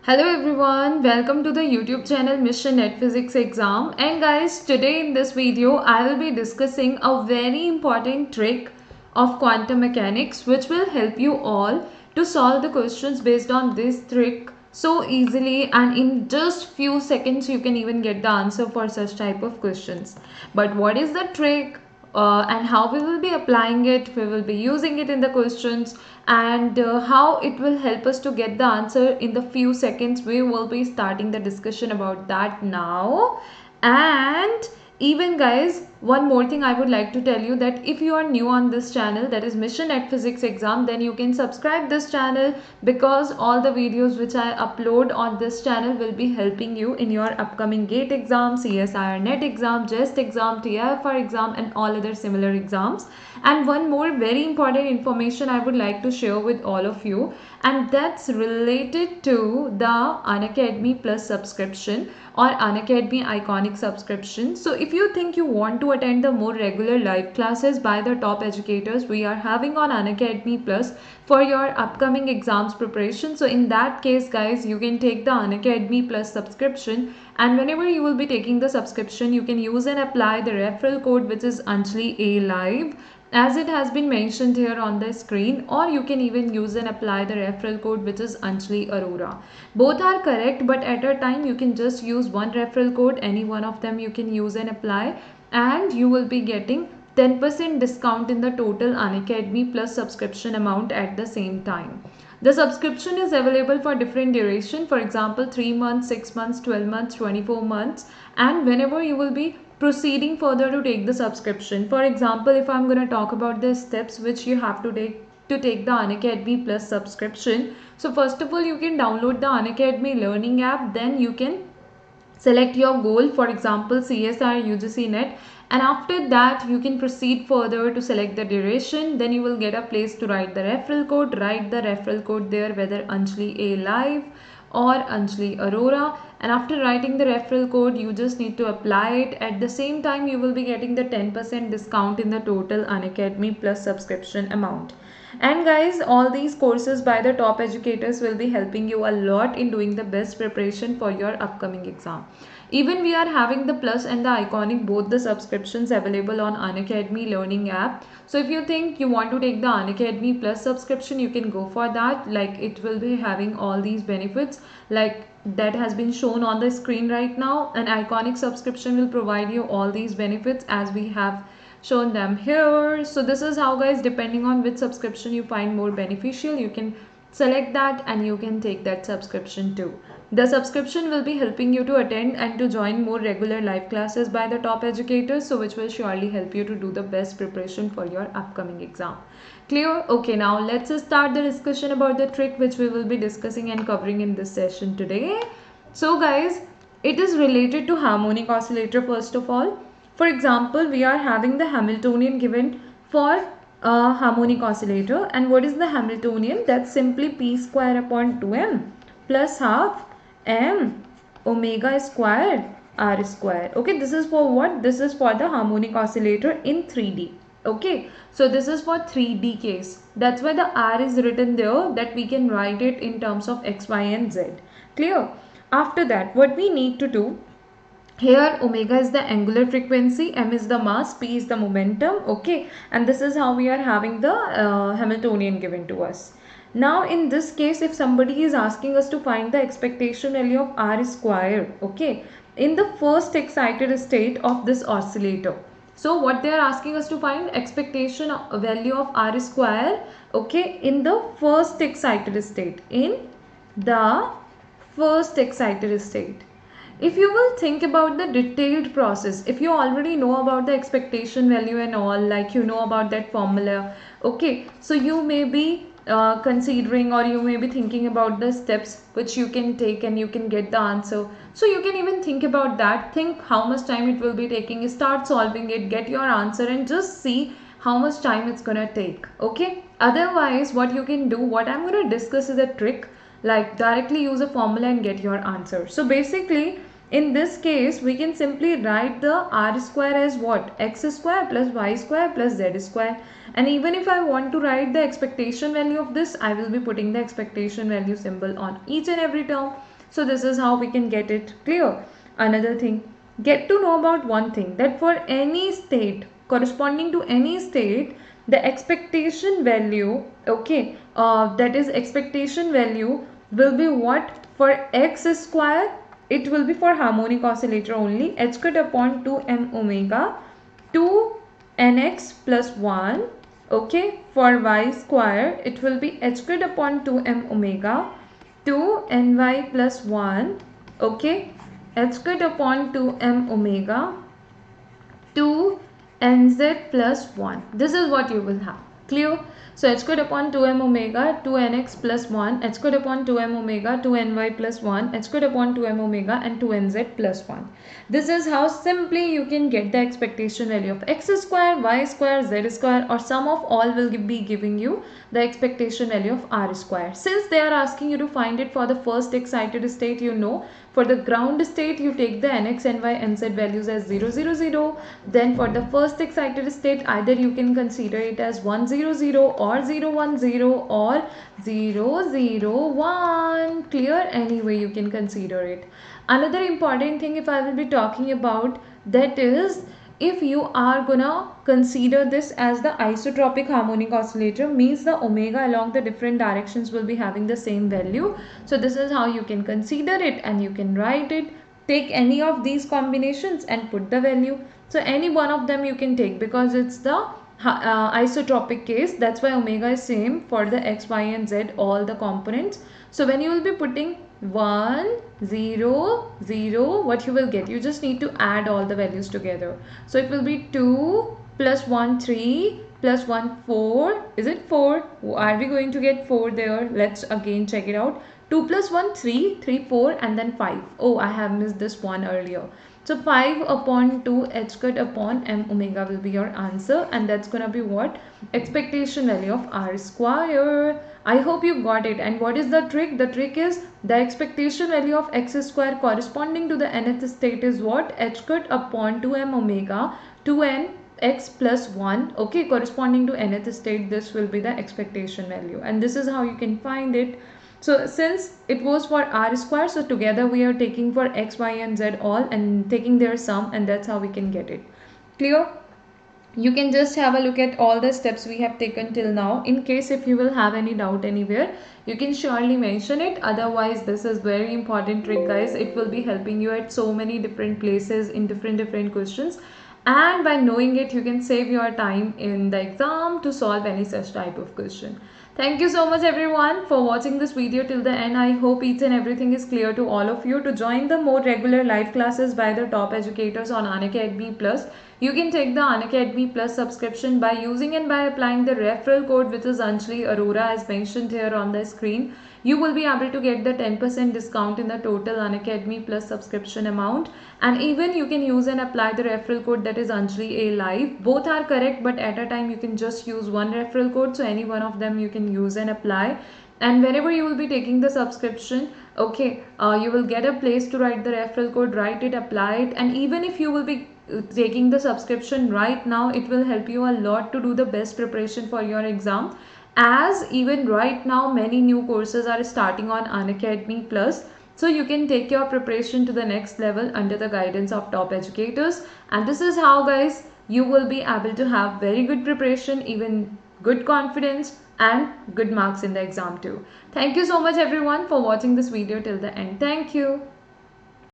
Hello everyone, welcome to the YouTube channel Mission Net Physics Exam. And guys, today in this video I will be discussing a very important trick of quantum mechanics which will help you all to solve the questions based on this trick so easily, and in just few seconds you can even get the answer for such type of questions. But what is the trick? And how we will be applying it, we will be using it in the questions, and how it will help us to get the answer in the few seconds. We will be starting the discussion about that now. And even guys, one more thing I would like to tell you, that if you are new on this channel, that is Mission at Physics Exam, then you can subscribe this channel, because all the videos which I upload on this channel will be helping you in your upcoming GATE exam, CSIR NET exam, JEST exam, TIFR exam and all other similar exams. And one more very important information I would like to share with all of you, and that's related to the Unacademy Plus subscription or Unacademy Iconic subscription. So if you think you want to attend the more regular live classes by the top educators we are having on Unacademy Plus for your upcoming exams preparation, so in that case guys, you can take the Unacademy Plus subscription, and whenever you will be taking the subscription, you can use and apply the referral code which is Anjali A Live, as it has been mentioned here on the screen, or you can even use and apply the referral code which is Anjali Arora. Both are correct, but at a time you can just use one referral code, any one of them you can use and apply, and you will be getting 10% discount in the total Unacademy Plus subscription amount at the same time. The subscription is available for different duration, for example 3 months, 6 months, 12 months, 24 months, and whenever you will be proceeding further to take the subscription. For example, if I'm going to talk about the steps which you have to take the Unacademy Plus subscription. So first of all, you can download the Unacademy learning app, then you can select your goal, for example CSIR UGC NET, and after that you can proceed further to select the duration. Then you will get a place to write the referral code. Write the referral code there, whether Anjali A Live or Anjali Arora, and after writing the referral code you just need to apply it. At the same time you will be getting the 10% discount in the total Unacademy Plus subscription amount. And guys, all these courses by the top educators will be helping you a lot in doing the best preparation for your upcoming exam. Even we are having the Plus and the Iconic, both the subscriptions available on Unacademy learning app. So if you think you want to take the Unacademy Plus subscription, you can go for that. Like, it will be having all these benefits like that has been shown on the screen right now. An Iconic subscription will provide you all these benefits as we have shown them here. So this is how guys, depending on which subscription you find more beneficial, you can select that and you can take that subscription too. The subscription will be helping you to attend and to join more regular live classes by the top educators, so which will surely help you to do the best preparation for your upcoming exam. Clear? Okay, now let's start the discussion about the trick which we will be discussing and covering in this session today. So guys, it is related to harmonic oscillator first of all. For example, we are having the Hamiltonian given for a harmonic oscillator, and what is the Hamiltonian? That's simply p square upon 2m plus half m omega squared r square. Okay, this is for what? This is for the harmonic oscillator in 3D. Okay, so this is for 3D case. That's why the r is written there, that we can write it in terms of x, y and z. Clear? After that, what we need to do, here omega is the angular frequency, m is the mass, p is the momentum. Okay, and this is how we are having the Hamiltonian given to us. Now in this case, if somebody is asking us to find the expectation value of r square, okay, in the first excited state of this oscillator. So what they are asking us to find, expectation value of r square, okay, in the first excited state, in the first excited state. If you will think about the detailed process, if you already know about the expectation value and all, like you know about that formula, okay, so you may be considering, or you may be thinking about the steps which you can take and you can get the answer. So you can even think about that, think how much time it will be taking, start solving it, get your answer and just see how much time it's gonna take. Okay, otherwise what you can do, what I'm gonna discuss is a trick, like directly use a formula and get your answer. So basically In this case, we can simply write the r square as what? X square plus y square plus z square. And even if I want to write the expectation value of this, I will be putting the expectation value symbol on each and every term. So this is how we can get it clear. Another thing, get to know about one thing, that for any state, corresponding to any state, the expectation value, okay, that is expectation value will be what? For x square, it will be for harmonic oscillator only, h squared upon 2m omega 2 nx plus 1. Okay, for y square, it will be h squared upon 2m omega 2 ny plus 1. Okay, h squared upon 2m omega 2 nz plus 1. This is what you will have. Clear? So h squared upon 2m omega 2 nx plus 1, h squared upon 2m omega 2 ny plus 1, h squared upon 2m omega and 2 nz plus 1. This is how simply you can get the expectation value of x square, y square, z square, or sum of all will be giving you the expectation value of r square. Since they are asking you to find it for the first excited state, you know, for the ground state you take the nx, ny, nz values as 0, 0, 0. Then for the first excited state, either you can consider it as 1, 0, 0 or 0, 1, 0 or 0, 0, 1. Clear? Any way you can consider it. Another important thing if I will be talking about, that is, if you are gonna consider this as the isotropic harmonic oscillator, means the omega along the different directions will be having the same value. So this is how you can consider it, and you can write it. Take any of these combinations and put the value. So any one of them you can take, because it's the isotropic case. That's why omega is same for the x, y and z, all the components. So when you will be putting 1, 0, 0, what you will get? You just need to add all the values together. So it will be 2 plus 1, 3 plus 1, 4. Is it 4? Are we going to get 4 there? Let's again check it out. 2 plus 1, 3, 3, 4 and then 5. Oh, I have missed this one earlier. So 5 upon 2 h squared upon m omega will be your answer, and that's gonna be what? Expectation value of r square. I hope you got it. And what is the trick? The trick is the expectation value of x square corresponding to the nth state is what? H squared upon 2m omega 2n x plus 1. Okay, corresponding to nth state, this will be the expectation value, and this is how you can find it. So since it was for r square, so together we are taking for x, y and z all and taking their sum, and that's how we can get it. Clear? You can just have a look at all the steps we have taken till now. In case if you will have any doubt anywhere, you can surely mention it. Otherwise, this is very important trick, guys. It will be helping you at so many different places in different questions. And by knowing it, you can save your time in the exam to solve any such type of question. Thank you so much everyone for watching this video till the end. I hope each and everything is clear to all of you. To join the more regular live classes by the top educators on Unacademy Plus, you can take the Unacademy Plus subscription by using and by applying the referral code, which is Anjali Arora, as mentioned here on the screen. You will be able to get the 10% discount in the total Unacademy Plus subscription amount, and even you can use and apply the referral code, that is Anjali A Live. Both are correct, but at a time you can just use one referral code, so any one of them you can use and apply. And whenever you will be taking the subscription, okay, you will get a place to write the referral code, write it, apply it, and even if you will be taking the subscription right now, it will help you a lot to do the best preparation for your exam, as even right now many new courses are starting on Unacademy Plus. So you can take your preparation to the next level under the guidance of top educators, and this is how, guys, you will be able to have very good preparation, even good confidence and good marks in the exam too. Thank you so much everyone for watching this video till the end. Thank you.